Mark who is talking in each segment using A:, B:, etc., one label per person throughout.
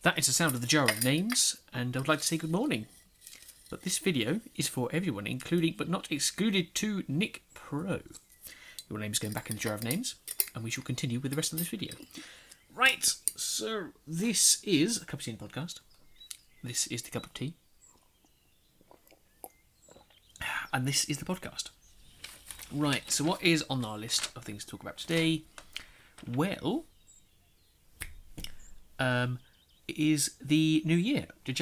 A: That is the sound of the jar of names, and I would like to say good morning. But this video is for everyone, including but not excluded to Nick Pro. Your name is going back in the jar of names, and we shall continue with the rest of this video. Right, so this is a Cup of Tea podcast. This is the cup of tea. And this is the podcast. Right, so what is on our list of things to talk about today? Well, it is the New Year, the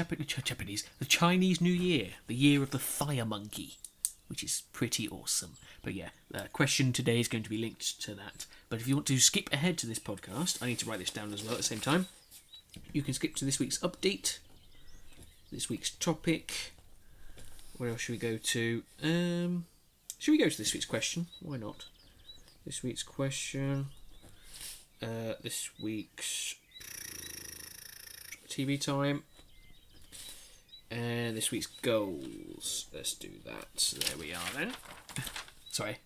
A: Chinese New Year, the year of the fire monkey, which is pretty awesome. But yeah, the question today is going to be linked to that. But if you want to skip ahead to this podcast, I need to write this down as well at the same time. You can skip to this week's update, this week's topic. Where else should we go to? Should we go to this week's question? Why not? This week's question. This week's TV time. And this week's goals. Let's do that. So there we are then. Sorry,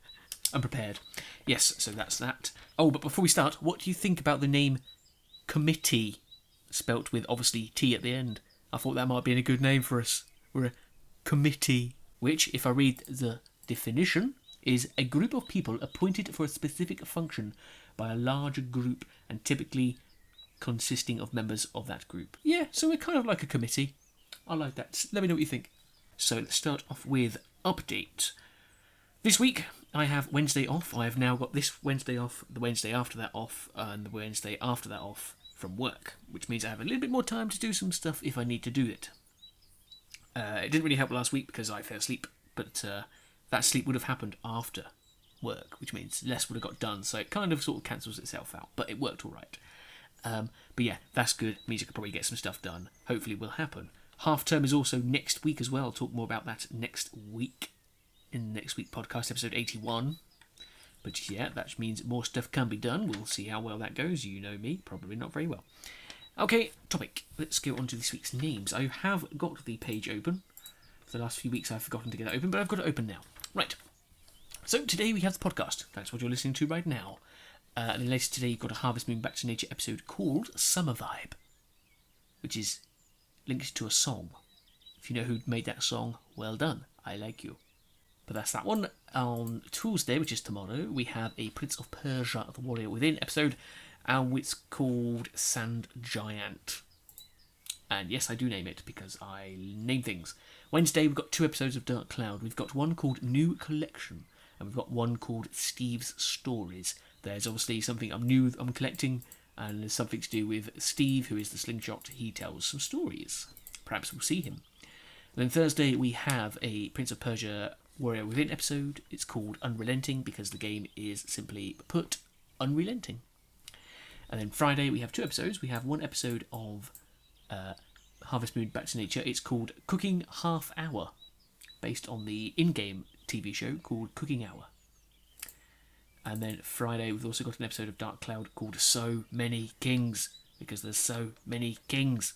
A: I'm prepared. Yes, so that's that. Oh, but before we start, what do you think about the name Committee, spelt with obviously T at the end? I thought that might be a good name for us. We're a committee, which, if I read the definition, is a group of people appointed for a specific function by a larger group and typically consisting of members of that group. Yeah, so we're kind of like a committee. I like that. Let me know what you think. So let's start off with update. This week I have Wednesday off. I have now got this Wednesday off, the Wednesday after that off, and the Wednesday after that off from work, which means I have a little bit more time to do some stuff if I need to do it. It didn't really help last week because I fell asleep, but that sleep would have happened after work, which means less would have got done, so it kind of sort of cancels itself out, but it worked all right. But yeah, that's good. It means I could probably get some stuff done. Hopefully it will happen. Half term is also next week as well. I'll talk more about that next week in the next week podcast, episode 81. But yeah, that means more stuff can be done. We'll see how well that goes. You know me, probably not very well. Okay, topic. Let's go on to this week's names. I have got the page open. For the last few weeks I've forgotten to get it open, but I've got it open now. Right. So today we have the podcast. That's what you're listening to right now. And then later today you've got a Harvest Moon Back to Nature episode called Summer Vibe, which is linked to a song. If you know who made that song, well done. I like you. But that's that one. On Tuesday, which is tomorrow, we have a Prince of Persia, The Warrior Within episode, and it's called Sand Giant. And yes, I do name it because I name things. Wednesday, we've got 2 episodes of Dark Cloud. We've got one called New Collection, and we've got one called Steve's Stories. There's obviously something I'm collecting, and there's something to do with Steve, who is the slingshot. He tells some stories. Perhaps we'll see him. And then Thursday, we have a Prince of Persia Warrior Within episode. It's called Unrelenting because the game is simply put unrelenting. And then Friday, we have 2 episodes. We have one episode of Harvest Moon Back to Nature. It's called Cooking Half Hour, based on the in-game TV show called Cooking Hour. And then Friday, we've also got an episode of Dark Cloud called So Many Kings, because there's so many kings.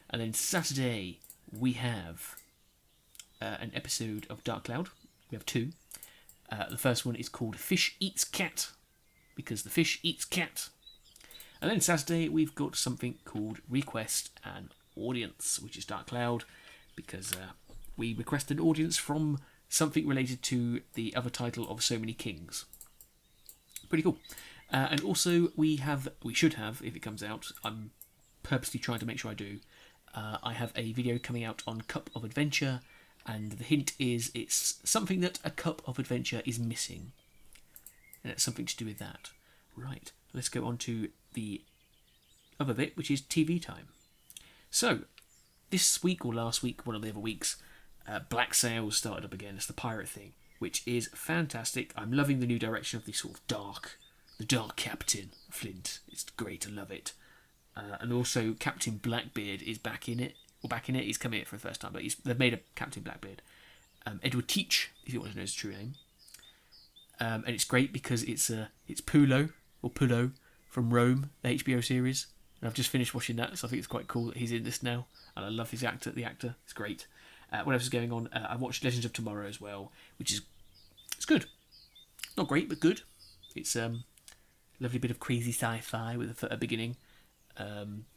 A: And then Saturday, we have an episode of Dark Cloud. We have 2. The first one is called Fish Eats Cat, because the fish eats cat. And then Saturday, we've got something called Request an Audience, which is Dark Cloud, because we request an audience from something related to the other title of So Many Kings. Pretty cool. And also, we should have, if it comes out, I'm purposely trying to make sure I do, I have a video coming out on Cup of Adventure, and the hint is it's something that a Cup of Adventure is missing. And it's something to do with that. Right, let's go on to the other bit, which is TV time. So, this week or last week, one of the other weeks, Black Sails started up again. It's the pirate thing, which is fantastic. I'm loving the new direction of the sort of the dark Captain Flint. It's great, I love it. And also Captain Blackbeard is back in it. He's coming in for the first time, but they've made a Captain Blackbeard. Edward Teach, if you want to know his true name. And it's great because it's Pulo from Rome, the HBO series. And I've just finished watching that, so I think it's quite cool that he's in this now. And I love the actor. It's great. What else is going on? I watched Legends of Tomorrow as well, which is good. Not great, but good. It's lovely bit of crazy sci-fi with a beginning.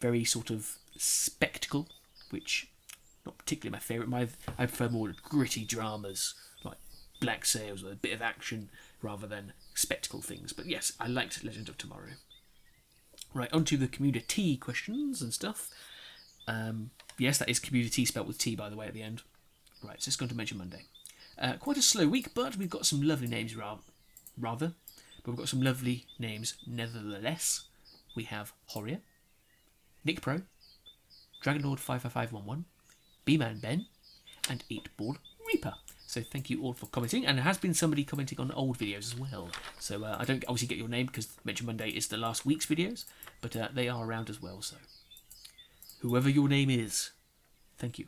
A: Very sort of spectacle, which not particularly my favourite. I prefer more gritty dramas like Black Sails with a bit of action rather than spectacle things. But yes, I liked Legend of Tomorrow. Right, on to the community questions and stuff. Yes, that is community spelt with T, by the way, at the end. Right, so it's going to mention Monday. Quite a slow week, but we've got some lovely names rather. But we've got some lovely names nevertheless. We have Horia, Nick Pro, Dragonlord 55511, B-Man Ben, and 8-Ball Reaper. So thank you all for commenting, and there has been somebody commenting on old videos as well. So I don't obviously get your name because Mention Monday is the last week's videos, but they are around as well. So whoever your name is, thank you.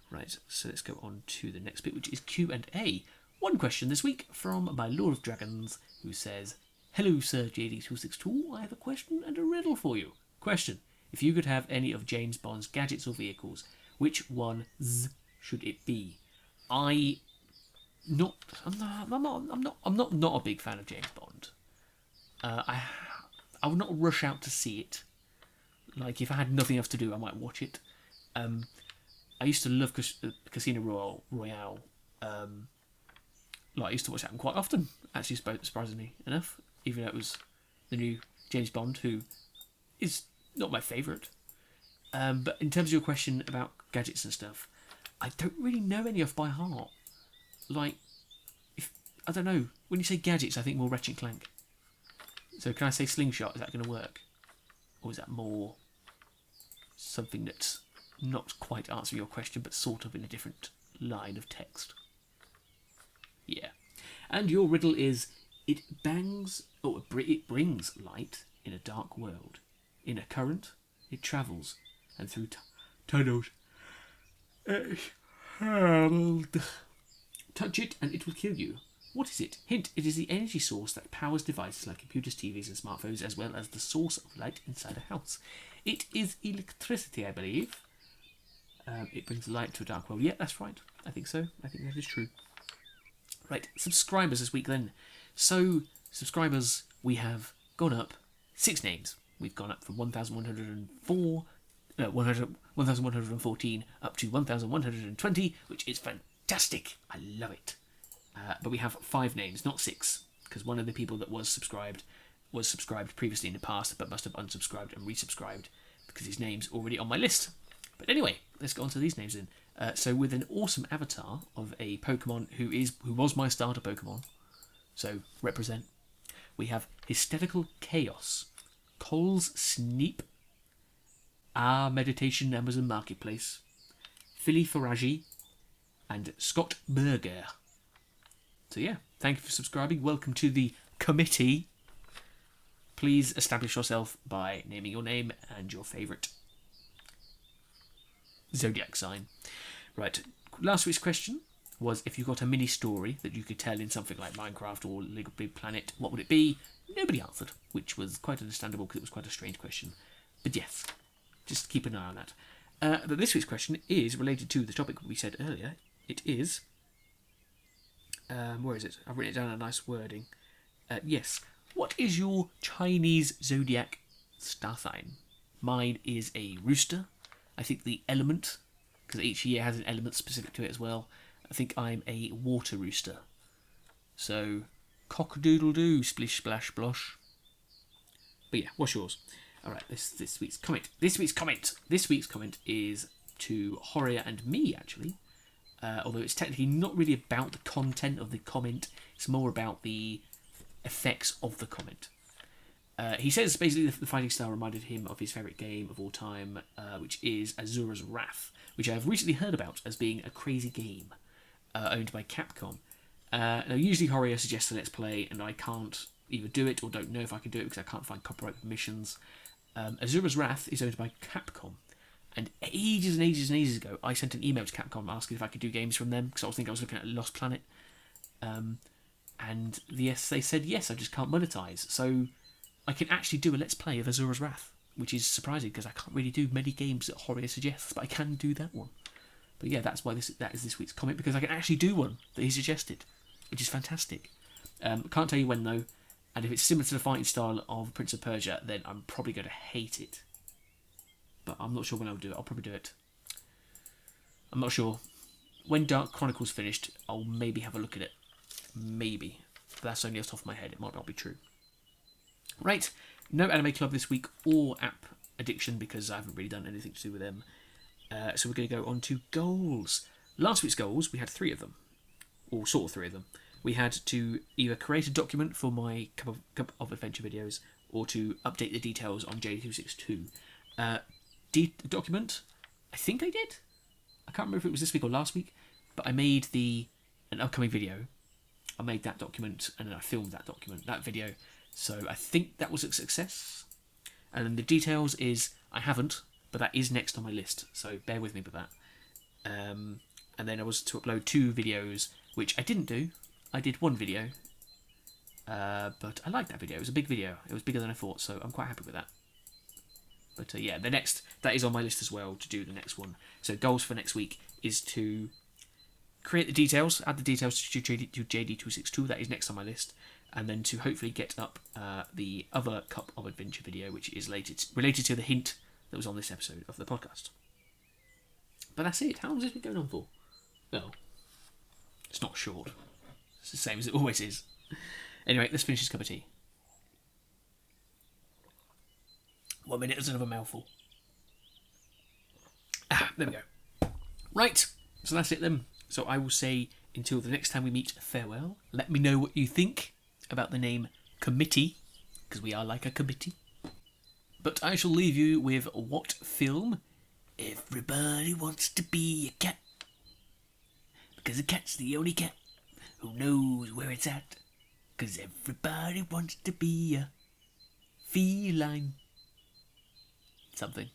A: Right, so let's go on to the next bit, which is Q&A. One question this week from my Lord of Dragons, who says, "Hello, Sir JD2Six2. I have a question and a riddle for you. Question: if you could have any of James Bond's gadgets or vehicles, which ones should it be?" I'm not a big fan of James Bond. I would not rush out to see it. Like, if I had nothing else to do, I might watch it. I used to love Casino Royale. I used to watch that quite often, actually, surprisingly enough, even though it was the new James Bond, who is not my favourite. But in terms of your question about gadgets and stuff, I don't really know any off by heart. Like, I don't know. When you say gadgets, I think more Ratchet & Clank. So can I say Slingshot? Is that going to work? Or is that more something that's not quite answering your question, but sort of in a different line of text? Yeah. And your riddle is, it brings light in a dark world. In a current, it travels, and through tunnels. Touch it and it will kill you. What is it? Hint, it is the energy source that powers devices like computers, TVs and smartphones, as well as the source of light inside a house. It is electricity, I believe. It brings light to a dark world. Yeah, that's right. I think so. I think that is true. Right, subscribers this week then. So, subscribers, we have gone up 6 names. We've gone up from 1,114 up to 1,120, which is fantastic. I love it. But we have 5 names, not 6, because one of the people that was subscribed previously in the past, but must have unsubscribed and resubscribed because his name's already on my list. But anyway, let's go on to these names then. So with an awesome avatar of a Pokemon who was my starter Pokemon, so represent, we have Hysterical Chaos, Cole's Sneep, Meditation Amazon Marketplace, Philly Faragi, and Scott Berger. So yeah, thank you for subscribing. Welcome to the committee. Please establish yourself by naming your name and your favourite zodiac sign. Right, last week's question was, if you got a mini story that you could tell in something like Minecraft or Little Big Planet, what would it be? Nobody answered, which was quite understandable because it was quite a strange question. But yes, just keep an eye on that. But this week's question is related to the topic we said earlier. It is... where is it? I've written it down in a nice wording. Yes. What is your Chinese zodiac star sign? Mine is a rooster. I think the element, because each year has an element specific to it as well. I think I'm a water rooster. So, cock-a-doodle-doo, splish, splash, blosh. But yeah, what's yours? Alright, this week's comment. This week's comment is to Horia and me, actually. Although it's technically not really about the content of the comment, it's more about the effects of the comment. He says basically the fighting style reminded him of his favourite game of all time, which is Azura's Wrath, which I have recently heard about as being a crazy game owned by Capcom. Now, usually Horia suggests a Let's Play, and I can't either do it or don't know if I can do it because I can't find copyright permissions. Azura's Wrath is owned by Capcom. And ages and ages and ages ago, I sent an email to Capcom asking if I could do games from them, because I was looking at Lost Planet. And yes, they said yes, I just can't monetize. So I can actually do a Let's Play of Azura's Wrath, which is surprising, because I can't really do many games that Horia suggests, but I can do that one. But yeah, that's why that is this week's comment, because I can actually do one that he suggested, which is fantastic. Can't tell you when, though, and if it's similar to the fighting style of Prince of Persia, then I'm probably going to hate it. but I'm not sure when I'll do it. I'll probably do it. I'm not sure. When Dark Chronicles finished, I'll maybe have a look at it. Maybe. But that's only off the top of my head. It might not be true. Right. No Anime Club this week or App Addiction because I haven't really done anything to do with them. So we're going to go on to goals. Last week's goals, we had 3 of them. Or sort of 3 of them. We had to either create a document for my Cup of Adventure videos or to update the details on JDTwoSixTwo. Document, I think I did. I can't remember if it was this week or last week, but I made an upcoming video. I made that document and then I filmed that video. So I think that was a success. And then the details is, I haven't, but that is next on my list. So bear with me with that. And then I was to upload 2 videos, which I didn't do. I did 1 video. But I liked that video. It was a big video. It was bigger than I thought, so I'm quite happy with that. But yeah, that is on my list as well to do the next one. So goals for next week is to create the details, add the details to JD262, that is next on my list, and then to hopefully get up the other Cup of Adventure video, which is related to the hint that was on this episode of the podcast. But that's it. How long has this been going on for? No. It's not short. It's the same as it always is. Anyway, let's finish this cup of tea. 1 minute is another mouthful. There we go. Right, so that's it then. So I will say, until the next time we meet, farewell. Let me know what you think about the name Committee, because we are like a committee. But I shall leave you with what film? Everybody wants to be a cat, because a cat's the only cat who knows where it's at, because everybody wants to be a feline. Something.